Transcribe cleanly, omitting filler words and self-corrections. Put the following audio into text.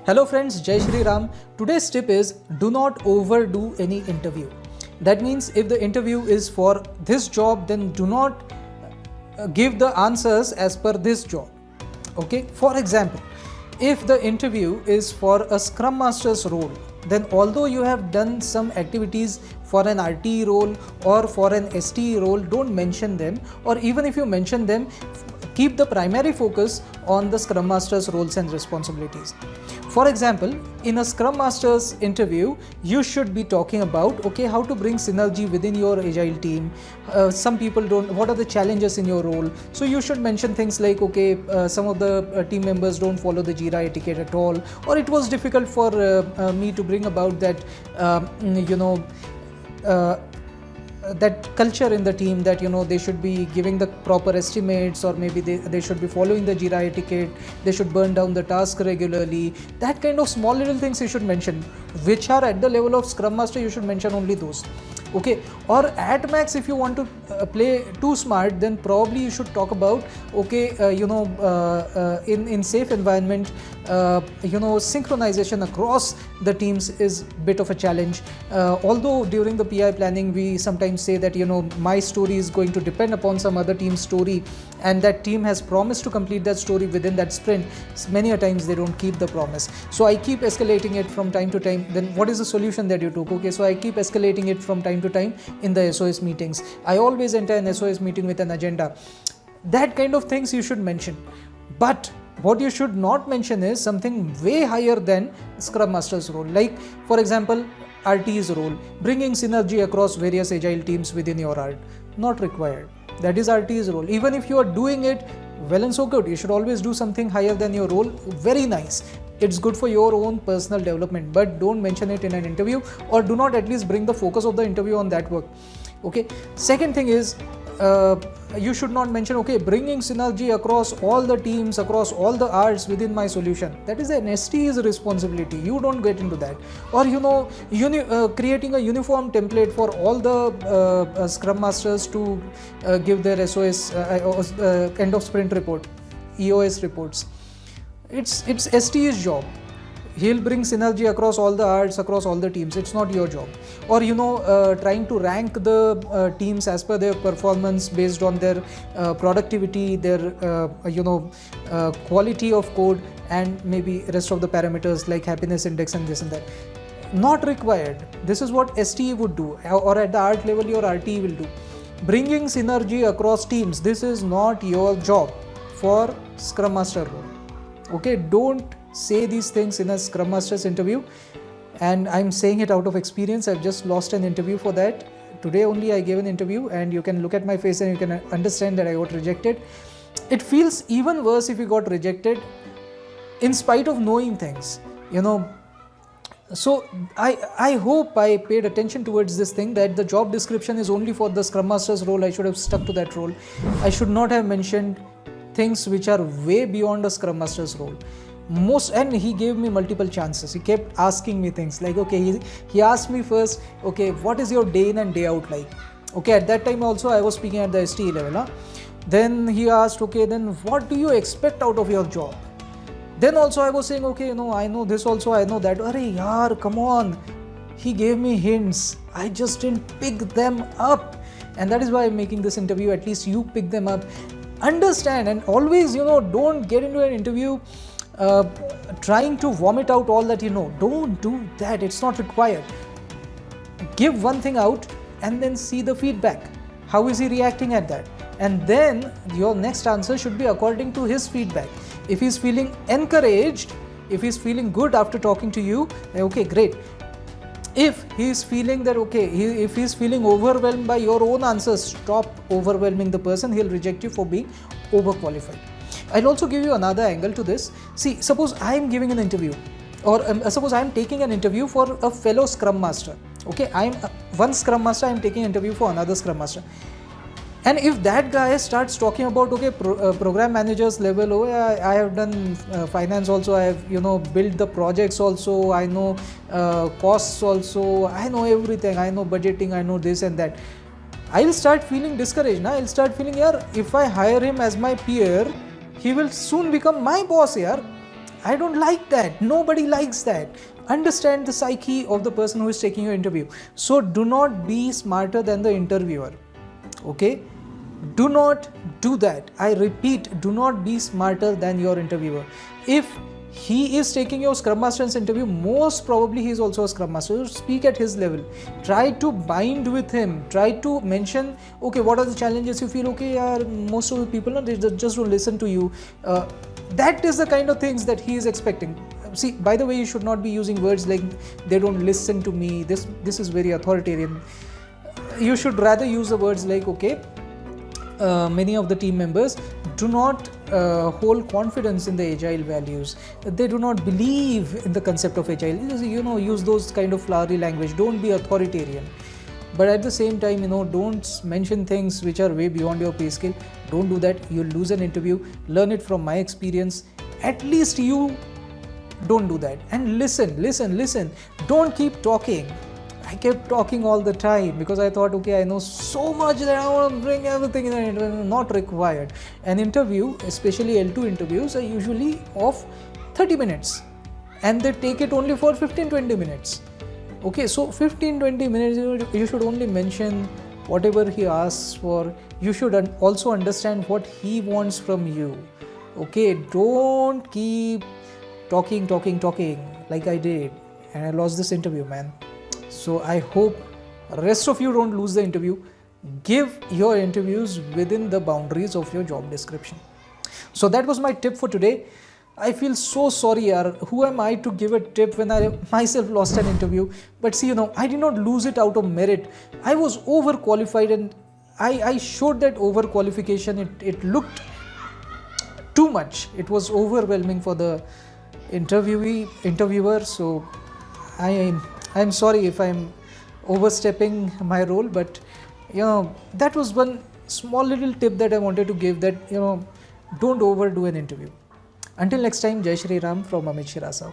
Hello friends, Jai Shri Ram. Today's tip is do not overdo any interview. That means if the interview is for this job, then do not give the answers as per this job. Okay, for example, if the interview is for a Scrum Master's role, then although you have done some activities for an RTE role or for an STE role, don't mention them, or even if you mention them, keep the primary focus on the Scrum Master's roles and responsibilities. For example, in a Scrum Master's interview, you should be talking about how to bring synergy within your agile team. Some people don't, what are the challenges in your role? So you should mention things like some of the team members don't follow the Jira etiquette at all, or it was difficult for me to bring about that that culture in the team, that they should be giving the proper estimates, or maybe they should be following the Jira etiquette, they should burn down the task regularly. That kind of small little things you should mention, which are at the level of Scrum Master. You should mention only those. Okay, or at max, if you want to play too smart, then probably you should talk about in safe environment, synchronization across the teams is bit of a challenge. Although during the PI planning we sometimes say that my story is going to depend upon some other team's story, and that team has promised to complete that story within that sprint. Many a times they don't keep the promise, so I keep escalating it from time to time. Then what is the solution that you took? Okay, so I keep escalating it from time to time in the SOS meetings. I always enter an SOS meeting with an agenda. That kind of things you should mention. But what you should not mention is something way higher than Scrum Master's role. Like, for example, RT's role, bringing synergy across various agile teams within your art. Not required. That is RT's role. Even if you are doing it, well and so good. You should always do something higher than your role. Very nice. It's good for your own personal development, but don't mention it in an interview, or do not at least bring the focus of the interview on that work. Okay. Second thing is, you should not mention, bringing synergy across all the teams, across all the arts within my solution. That is an STE's responsibility. You don't get into that. Or, creating a uniform template for all the Scrum Masters to give their SOS, end of sprint report, EOS reports. It's STE's job. He'll bring synergy across all the arts, across all the teams. It's not your job. Or trying to rank the teams as per their performance based on their productivity, their quality of code, and maybe rest of the parameters like happiness index and this and that. Not required. This is what STE would do, or at the art level your RTE will do. Bringing synergy across teams. This is not your job for Scrum Master role. Okay, don't say these things in a Scrum Master's interview. And I'm saying it out of experience. I've just lost an interview for that. Today only I gave an interview, and you can look at my face and you can understand that I got rejected. It feels even worse if you got rejected in spite of knowing things, So I hope I paid attention towards this thing, that the job description is only for the Scrum Master's role. I should have stuck to that role. I should not have mentioned things which are way beyond a Scrum Master's role. And he gave me multiple chances. He kept asking me things like, he asked me first, what is your day in and day out like? At that time also I was speaking at the STE level. Then he asked, then what do you expect out of your job? Then also I was saying, I know this also, I know that. Arey yaar, come on. He gave me hints. I just didn't pick them up. And that is why I'm making this interview. At least you pick them up. Understand, and always, don't get into an interview trying to vomit out all that you know. Don't do that. It's not required. Give one thing out and then see the feedback. How is he reacting at that? And then your next answer should be according to his feedback. If he's feeling encouraged, if he's feeling good after talking to you, great. If he's feeling that, if he's feeling overwhelmed by your own answers, stop overwhelming the person. He'll reject you for being overqualified. I'll also give you another angle to this. See, suppose I'm giving an interview, or suppose I'm taking an interview for a fellow Scrum Master. I'm one Scrum Master, I'm taking an interview for another Scrum Master. And if that guy starts talking about, program managers level, I have done finance also, I have, built the projects also, I know costs also, I know everything, I know budgeting, I know this and that. I'll start feeling discouraged. I'll start feeling, if I hire him as my peer, he will soon become my boss here. I don't like that. Nobody likes that. Understand the psyche of the person who is taking your interview. So do not be smarter than the interviewer. Okay? Do not do that. I repeat, do not be smarter than your interviewer. If he is taking your Scrum Master's interview, most probably he is also a Scrum Master. Speak at his level. Try to bind with him. Try to mention, okay, what are the challenges you feel? Okay, most of the people, no, they just don't listen to you. That is the kind of things that he is expecting. See, by the way, you should not be using words like they don't listen to me. This is very authoritarian. You should rather use the words like, okay, many of the team members do not hold confidence in the agile values. They do not believe in the concept of agile. Use those kind of flowery language. Don't be authoritarian. But at the same time, don't mention things which are way beyond your pay scale. Don't do that. You'll lose an interview. Learn it from my experience. At least you don't do that. And listen. Don't keep talking. I kept talking all the time because I thought, okay, I know so much that I want to bring everything in an interview. Not required. An interview, especially L2 interviews, are usually of 30 minutes and they take it only for 15-20 minutes. Okay, so 15-20 minutes, you should only mention whatever he asks for. You should also understand what he wants from you. Okay, don't keep talking like I did and I lost this interview, man. So I hope rest of you don't lose the interview. Give your interviews within the boundaries of your job description. So that was my tip for today. I feel so sorry, yaar. Who am I to give a tip when I myself lost an interview? But see, I did not lose it out of merit. I was overqualified and I showed that overqualification. It looked too much. It was overwhelming for the interviewer. So I'm sorry if I'm overstepping my role, but that was one small little tip that I wanted to give, that don't overdo an interview. Until next time, Jai Shri Ram from Amit Shirasao.